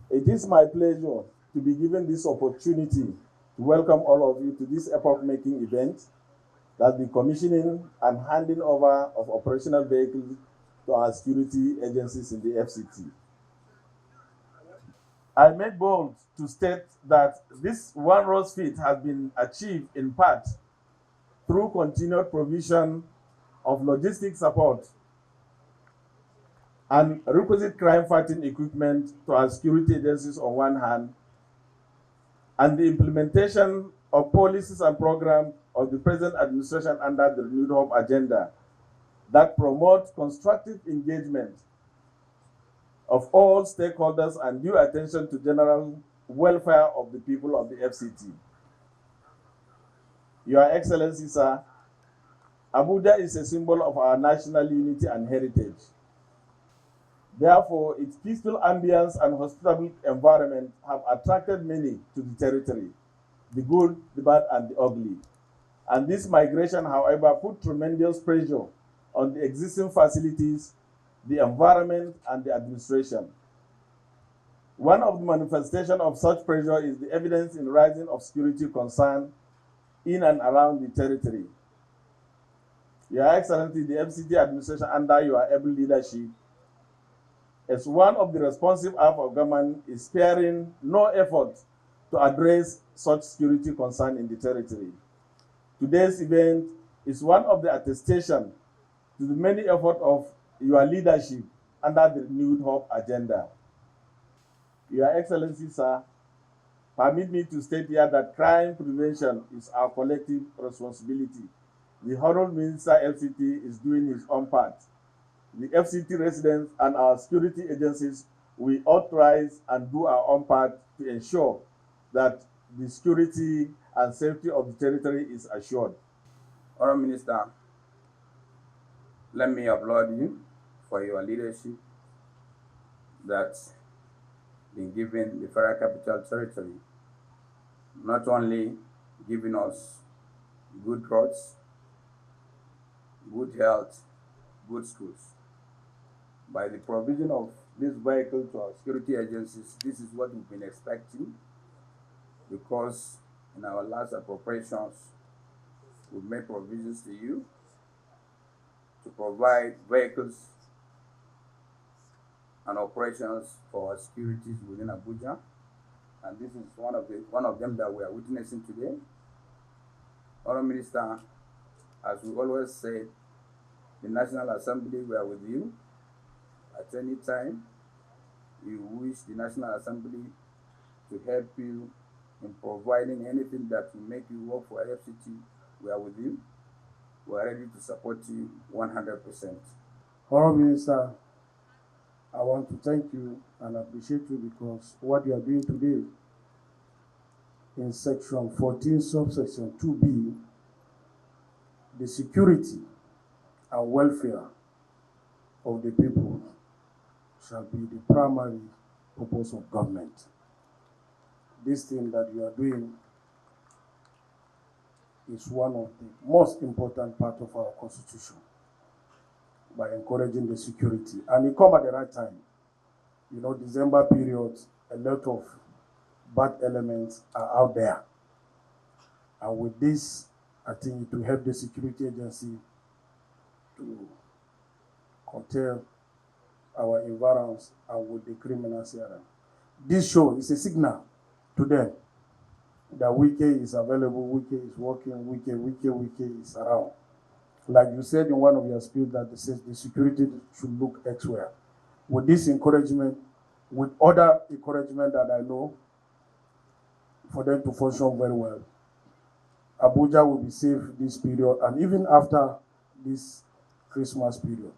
It is my pleasure to be given this opportunity to welcome all of you to this epoch-making event, that's the commissioning and handing over of operational vehicles to our security agencies in the FCT. I make bold to state that this one rose feat has been achieved in part through continued provision of logistic support and requisite crime-fighting equipment to our security agencies on one hand, and the implementation of policies and programs of the present administration under the renewed hope agenda that promote constructive engagement of all stakeholders and due attention to general welfare of the people of the FCT. Your Excellency, sir, Abuja is a symbol of our national unity and heritage. Therefore, its peaceful ambience and hospitable environment have attracted many to the territory, the good, the bad, and the ugly. And this migration, however, put tremendous pressure on the existing facilities, the environment, and the administration. One of the manifestations of such pressure is the evidence in rising of security concern in and around the territory. Your Excellency, the FCT administration under your able leadership, as one of the responsive arm of government, is sparing no effort to address such security concern in the territory. Today's event is one of the attestation to the many efforts of your leadership under the renewed hope agenda. Your Excellency, sir, permit me to state here that crime prevention is our collective responsibility. The Honorable Minister FCT is doing his own part. The FCT residents and our security agencies will authorize and do our own part to ensure that the security and safety of the territory is assured. Honorable Minister, let me applaud you for your leadership that's been given the Federal Capital Territory, not only giving us good roads, good health, good schools. By the provision of this vehicle to our security agencies, this is what we've been expecting, because in our last appropriations, we've made provisions to you to provide vehicles and operations for our securities within Abuja, and this is one of them that we are witnessing today. Honorable Minister, as we always say, the National Assembly, we are with you. At any time you wish the National Assembly to help you in providing anything that will make you work for FCT, we are with you. We are ready to support you 100%. Honorable Minister, I want to thank you and appreciate you because what you are doing today in section 14, subsection 2B, the security and welfare of the people shall be the primary purpose of government. This thing that you are doing is one of the most important part of our constitution by encouraging the security. And it come at the right time. You know, December period, a lot of bad elements are out there. And with this, I think it will help the security agency to curtail our environs and with the criminals here. This show is a signal to them that Wike is available, Wike is working, Wike is around. Like you said in one of your speeches that says the security should look elsewhere. With this encouragement, with other encouragement that I know, for them to function very well, Abuja will be safe this period and even after this Christmas period.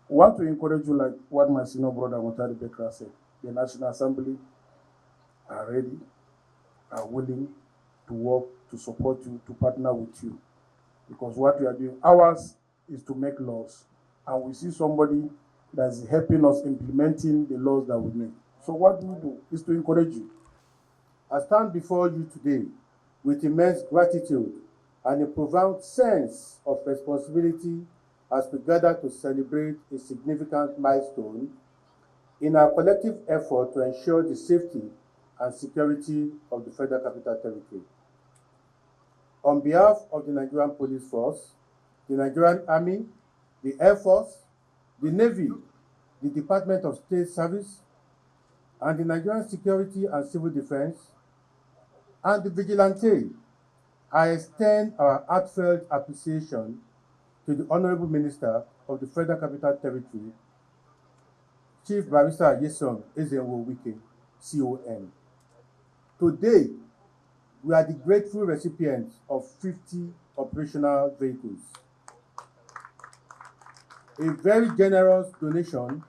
I want to encourage you like what my senior brother Mutari Bekra said. The National Assembly are ready, are willing to work, to support you, to partner with you. Because what we are doing, ours is to make laws. And we see somebody that's helping us implementing the laws that we make. So what we do is to encourage you. I stand before you today with immense gratitude and a profound sense of responsibility as we gather to celebrate a significant milestone in our collective effort to ensure the safety and security of the Federal Capital Territory. On behalf of the Nigerian Police Force, the Nigerian Army, the Air Force, the Navy, the Department of State Service, and the Nigerian Security and Civil Defense, and the Vigilante, I extend our heartfelt appreciation to the Honorable Minister of the Federal Capital Territory, Chief Barrister Yeson Ezenwo Wike, CON. Today, we are the grateful recipients of 50 operational vehicles. A very generous donation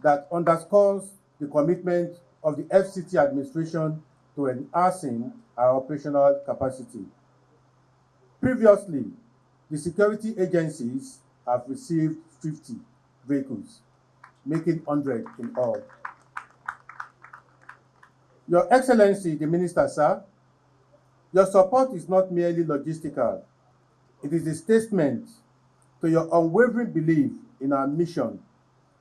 that underscores the commitment of the FCT administration to enhancing our operational capacity. Previously, the security agencies have received 50 vehicles, making 100 in all. Your Excellency, the Minister, sir, your support is not merely logistical. It is a statement to your unwavering belief in our mission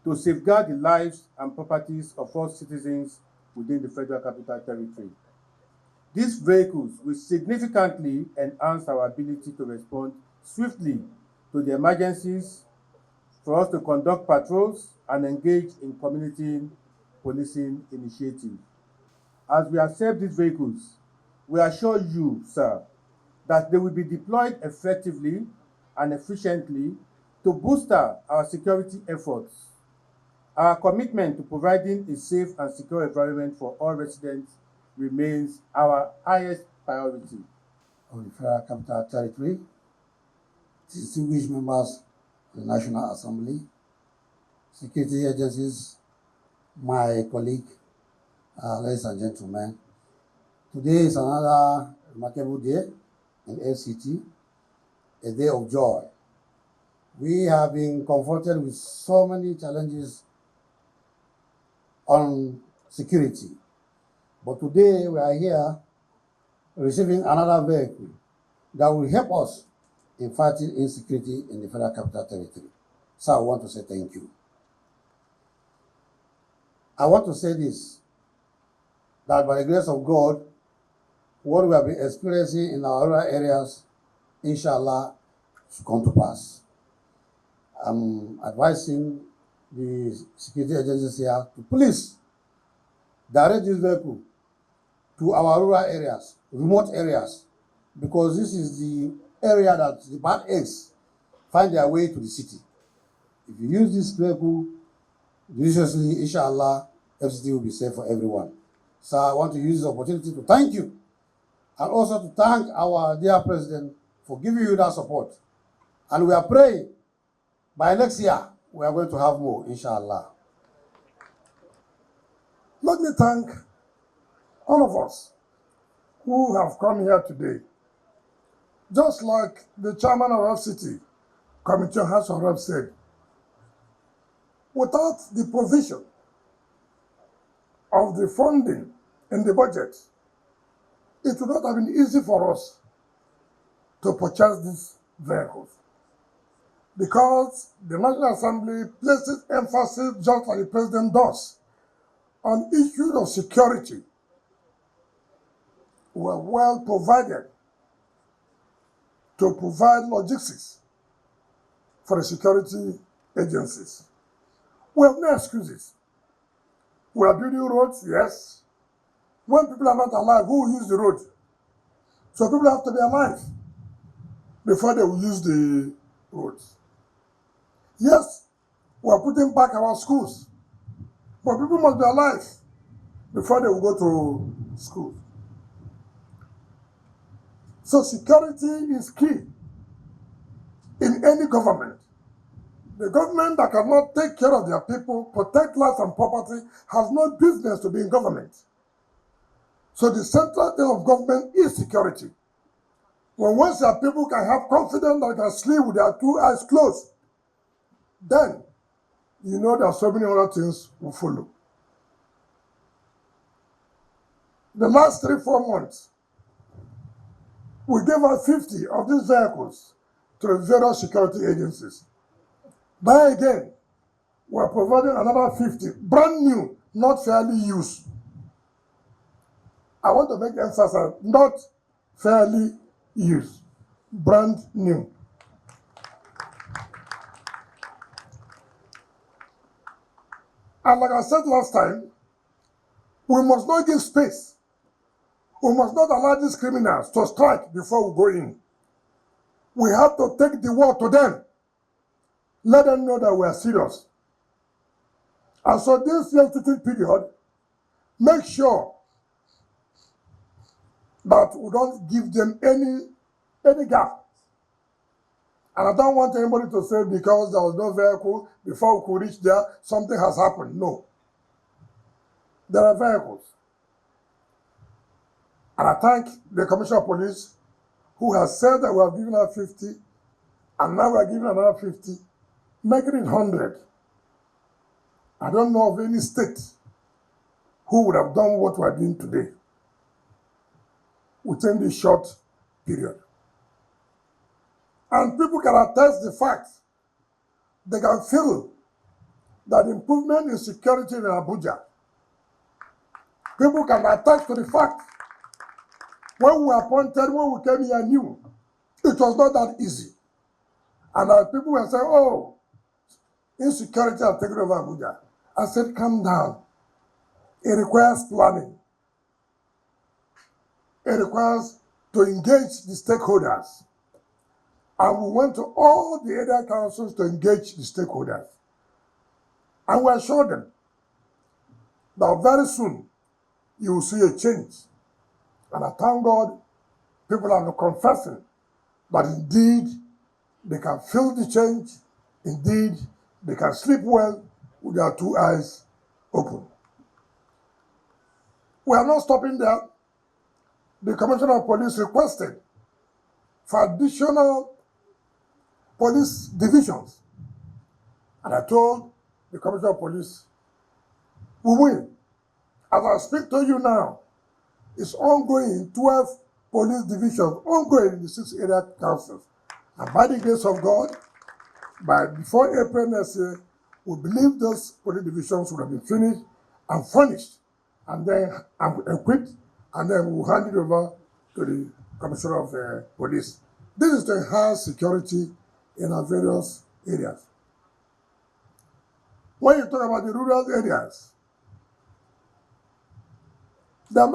to safeguard the lives and properties of all citizens within the Federal Capital Territory. These vehicles will significantly enhance our ability to respond swiftly to the emergencies, for us to conduct patrols and engage in community policing initiatives. As we accept these vehicles, we assure you, sir, that they will be deployed effectively and efficiently to booster our security efforts. Our commitment to providing a safe and secure environment for all residents remains our highest priority. Of the Federal Capital Territory, distinguished members of the National Assembly, security agencies, my colleague, ladies and gentlemen. Today is another remarkable day in FCT, a day of joy. We have been confronted with so many challenges on security, but today we are here receiving another vehicle that will help us in fighting insecurity in the Federal Capital Territory. So I want to say thank you. I want to say this, that by the grace of God, what we have been experiencing in our rural areas, inshallah, should come to pass. I'm advising the security agencies here to please direct this vehicle to our rural areas, remote areas, because this is the area that the bad eggs find their way to the city. If you use this vehicle judiciously, inshallah, FCT will be safe for everyone. So I want to use this opportunity to thank you, and also to thank our dear President for giving you that support. And we are praying by next year, we are going to have more, inshallah. Let me thank all of us who have come here today. Just like the chairman of FCT, Committee on House of Reps said, without the provision of the funding in the budget, it would not have been easy for us to purchase these vehicles. Because the National Assembly places emphasis, just like the President does, on issues of security. We are well provided to provide logistics for the security agencies. We have no excuses. We are building roads, yes. When people are not alive, who will use the road? So people have to be alive before they will use the roads. Yes, we are putting back our schools, but people must be alive before they will go to school. So security is key in any government. The government that cannot take care of their people, protect life and property, has no business to be in government. So the central thing of government is security. When once your people can have confidence that they can sleep with their two eyes closed, then you know that so many other things will follow. The last 3-4 months, we gave out 50 of these vehicles to the various security agencies. But again, we're providing another 50, brand new, not fairly used. I want to make emphasis on not fairly used, brand new. And like I said last time, we must not give space. We must not allow these criminals to strike before we go in. We have to take the war to them. Let them know that we are serious. And so this year-to-two period, make sure that we don't give them any gap. And I don't want anybody to say because there was no vehicle before we could reach there, something has happened. No. There are vehicles. And I thank the Commissioner of Police who has said that we have given her 50, and now we are giving another 50, making it 100. I don't know of any state who would have done what we are doing today within this short period. And people can attest the fact, they can feel that improvement in security in Abuja. People can attest to the fact, when we were appointed, when we came here new, it was not that easy. And people were saying, oh, insecurity has taken over Abuja. I said, calm down. It requires planning. It requires to engage the stakeholders. And we went to all the area councils to engage the stakeholders. And we assured them that very soon you will see a change. And I thank God people are confessing that indeed they can feel the change. Indeed, they can sleep well with their two eyes open. We are not stopping there. The Commissioner of Police requested for additional police divisions. And I told the Commissioner of Police, we will. As I speak to you now, it's ongoing, 12 police divisions, ongoing in the 6 area councils. And by the grace of God, before April next year, we believe those police divisions will have been finished and furnished, and then equipped, and then we'll hand it over to the Commissioner of Police. This is to enhance security in our various areas. When you talk about the rural areas, we are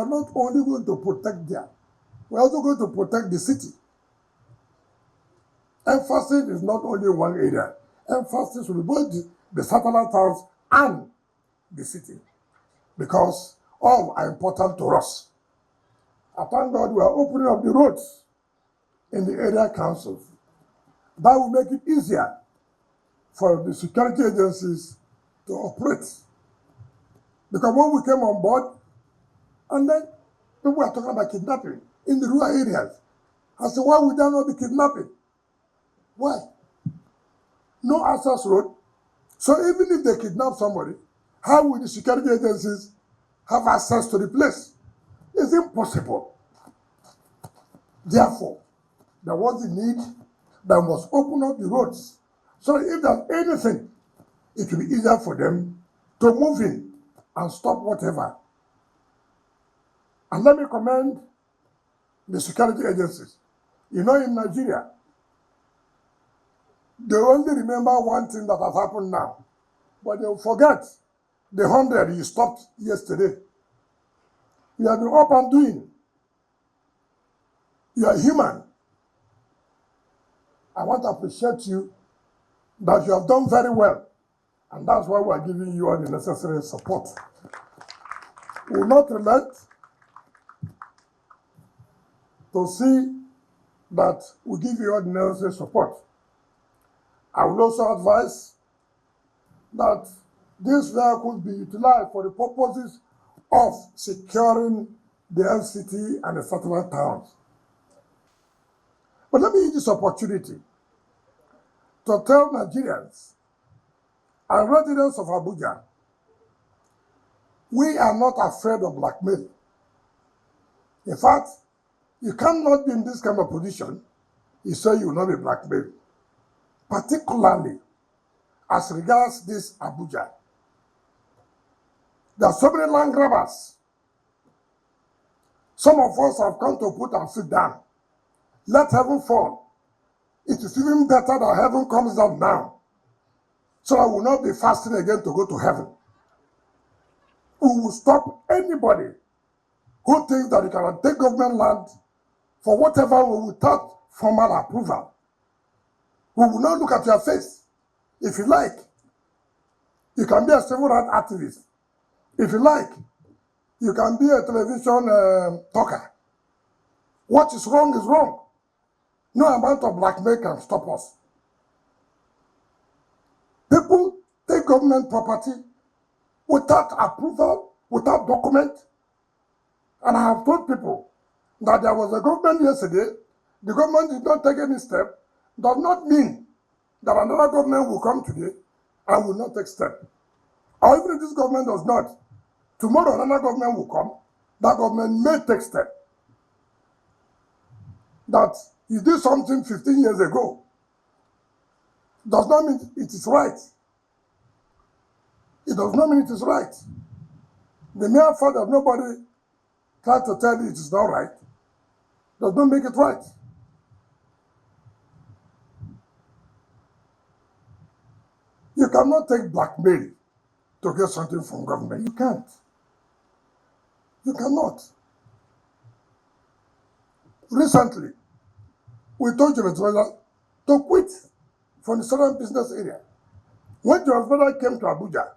not only going to protect them, we're also going to protect the city. Emphasis is not only one area. Emphasis will be both the satellite towns and the city, because all are important to us. I thank God we are opening up the roads in the area councils. That will make it easier for the security agencies to operate. Because when we came on board, and then people were talking about kidnapping in the rural areas. I said, why would there not be kidnapping? Why? No access road. So even if they kidnap somebody, how will the security agencies have access to the place? It's impossible. Therefore, there was the need that must open up the roads. So if there's anything, it will be easier for them to move in and stop whatever. And let me commend the security agencies. You know, in Nigeria, they only remember one thing that has happened now, but they'll forget the 100 you stopped yesterday. You have been up and doing. You are human. I want to appreciate you that you have done very well, and that's why we are giving you all the necessary support. We will not relent to see that we give you all the necessary support. I will also advise that these vehicles be utilized for the purposes of securing the FCT and the satellite towns. But let me use this opportunity to tell Nigerians and residents of Abuja, we are not afraid of blackmail. In fact, you cannot be in this kind of position, you say you will not be blackmailed. Particularly as regards this Abuja. There are so many land grabbers. Some of us have come to put our feet down. Let heaven fall. It is even better that heaven comes down now, so I will not be fasting again to go to heaven. We will stop anybody who thinks that you can take government land for whatever without formal approval. We will not look at your face. If you like, you can be a civil rights activist. If you like, you can be a television talker. What is wrong is wrong. No amount of blackmail can stop us. People take government property without approval, without document. And I have told people that there was a government yesterday, the government did not take any step, does not mean that another government will come today and will not take step. Or even if this government does not, tomorrow another government will come, that government may take step. That you did something 15 years ago does not mean it is right. It does not mean it is right. The mere fact that nobody tried to tell you it is not right does not make it right. You cannot take blackmail to get something from government. You can't. You cannot. Recently, we told Jonas Brother to quit from the southern business area. When Jonas Brother came to Abuja,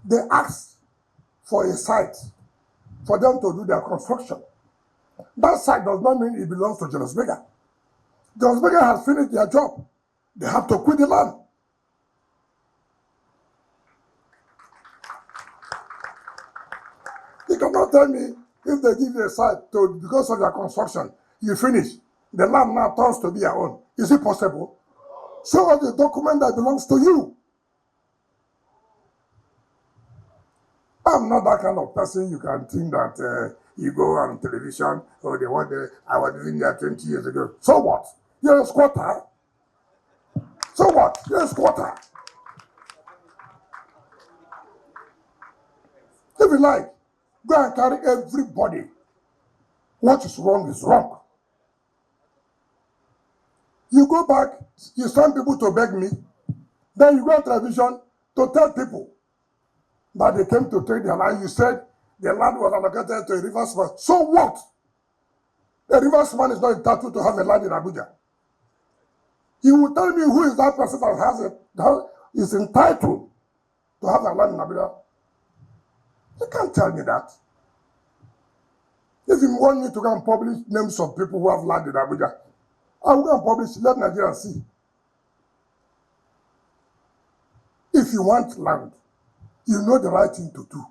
they asked for a site for them to do their construction. That site does not mean it belongs to Jonas Berger. Jonas Berger has finished their job. They have to quit the land. You cannot tell me if they give you a site to, because of their construction, you finish, the land now turns to be your own. Is it possible? Show us the document that belongs to you. I'm not that kind of person you can think that you go on television, or they want I was living there 20 years ago. So what? You're a squatter. So what? You're a squatter. If you like, go and carry everybody. What is wrong is wrong. You go back, you send people to beg me, then you go on television to tell people that they came to take their land. You said the land was allocated to a riversman. So what? A riversman is not entitled to have a land in Abuja. You will tell me who is that person that has it, that is entitled to have a land in Abuja. You can't tell me that. If you want me to go and publish names of people who have land in Abuja, I will go and publish, let Nigerians see. If you want land, you know the right thing to do.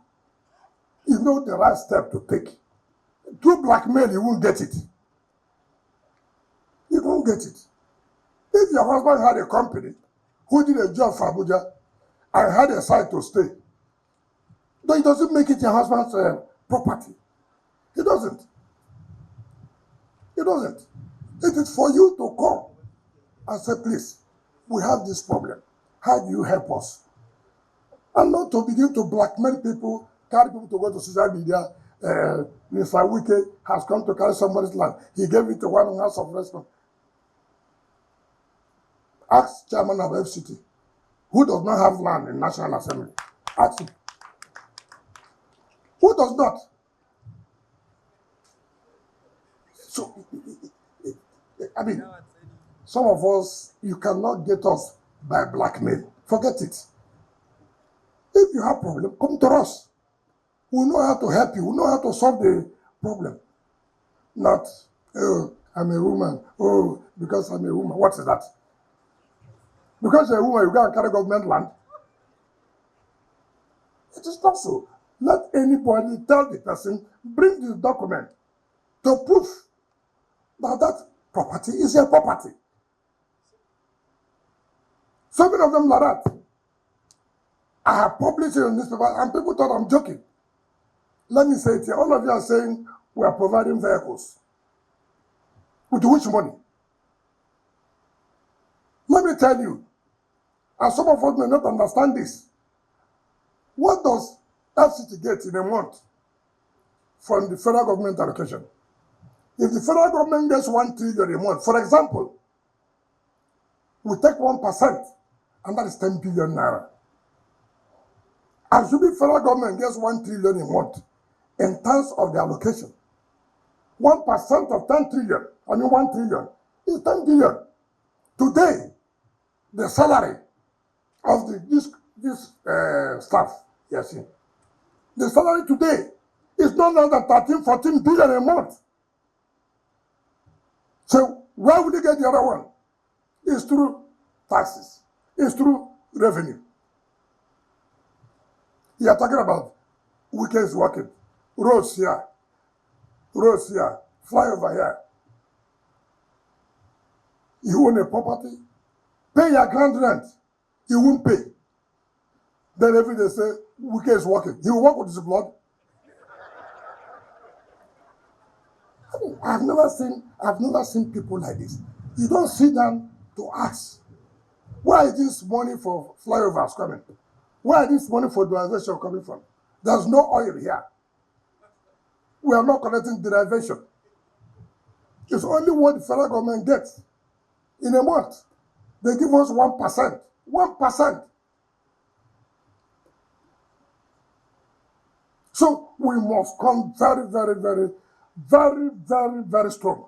You know the right step to take. Through blackmail, you won't get it. You won't get it. If your husband had a company who did a job for Abuja and had a site to stay, then it doesn't make it your husband's property. It doesn't. It doesn't. It is for you to come and say, please, we have this problem. How do you help us? And not to begin to blackmail people, carry people to go to social media. Mr. Wike has come to carry somebody's land. He gave it to one who has of response. Ask chairman of FCT, who does not have land in National Assembly. Ask him. Who does not? So, I mean, some of us, you cannot get us by blackmail. Forget it. If you have problem, come to us. We know how to help you. We know how to solve the problem. Not, oh, I'm a woman. Oh, because I'm a woman. What is that? Because you're a woman, you go and carry government land. It is not so. Let anybody tell the person, bring the document to prove that that property is your property. So many of them like that. I have published it in newspaper and people thought I'm joking. Let me say it here. All of you are saying we are providing vehicles. With which money? Let me tell you, And some of us may not understand this. What does FCT get in a month from the federal government allocation? If the federal government gets 1 trillion a month, for example, we take 1%, and that is 10 billion naira. Assuming federal government gets 1 trillion a month in terms of the allocation, 1% of 10 trillion, 1 trillion, is 10 billion. Today, the salary of this staff, yes, the salary today is no less than 13, 14 billion a month. So where would you get the other one? It's through taxes. It's through revenue. You are talking about Wike is working. Roads here, flyover here. You own a property, pay your ground rent, you won't pay. Then every day say, Wike is working. He will work with his blood. I mean, I've never seen people like this. You don't sit down to ask, where is this money for flyovers coming? Where is this money for derivation coming from? There's no oil here. We are not collecting derivation. It's only what the federal government gets in a month. They give us 1%. 1%. So we must come very, very, very, very, very, very strong.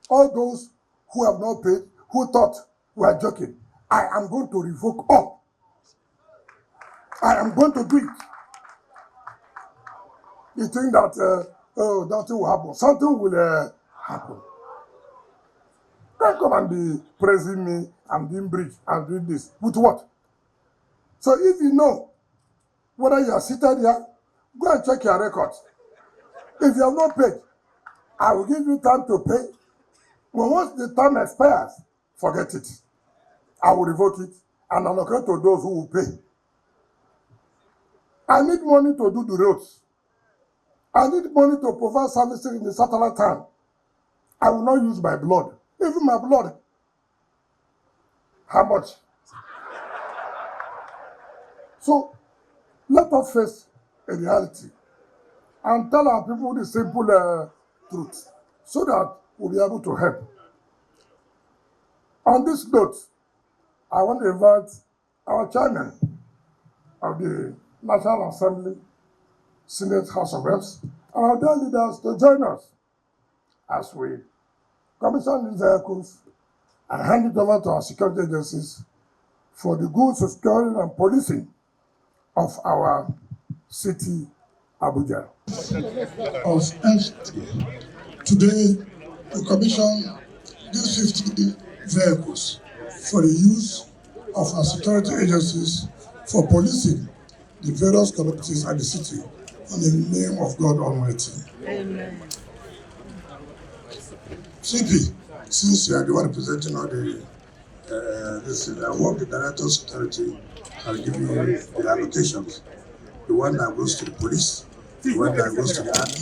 All those who have not paid, who thought we are joking, I am going to revoke all. I am going to do it. You think that, nothing will happen. Something will happen. Don't come and be praising me and being bridge and doing this. With what? So if you know whether you are seated here, go and check your records. If you have not paid, I will give you time to pay. But once the time expires, forget it. I will revoke it and allocate to those who will pay. I need money to do the roads. I need money to provide services in the satellite town. I will not use my blood. Even my blood. How much? So let us face a reality and tell our people the simple truth so that we'll be able to help. On this note, I want to invite our chairman of the National Assembly, Senate House of Reps, and our dear leaders to join us as we commission these vehicles and hand it over to our security agencies for the good securing and policing of our city, Abuja. Of FT. Today, we commission these 50 vehicles for the use of our security agencies for policing the various communities and the city in the name of God Almighty. Amen. CP, since you are the one representing all the I hope the Director of Security will give you the allocations. The one that goes to the police, the one that goes to the army,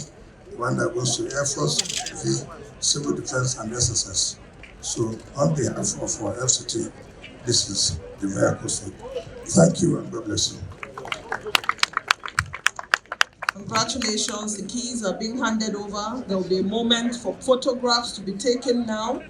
the one that goes to the Air Force, the Civil Defense and SSS. So on behalf of our FCT, this is the vehicle. Thank you and God bless you. Congratulations, the keys are being handed over. There will be a moment for photographs to be taken now.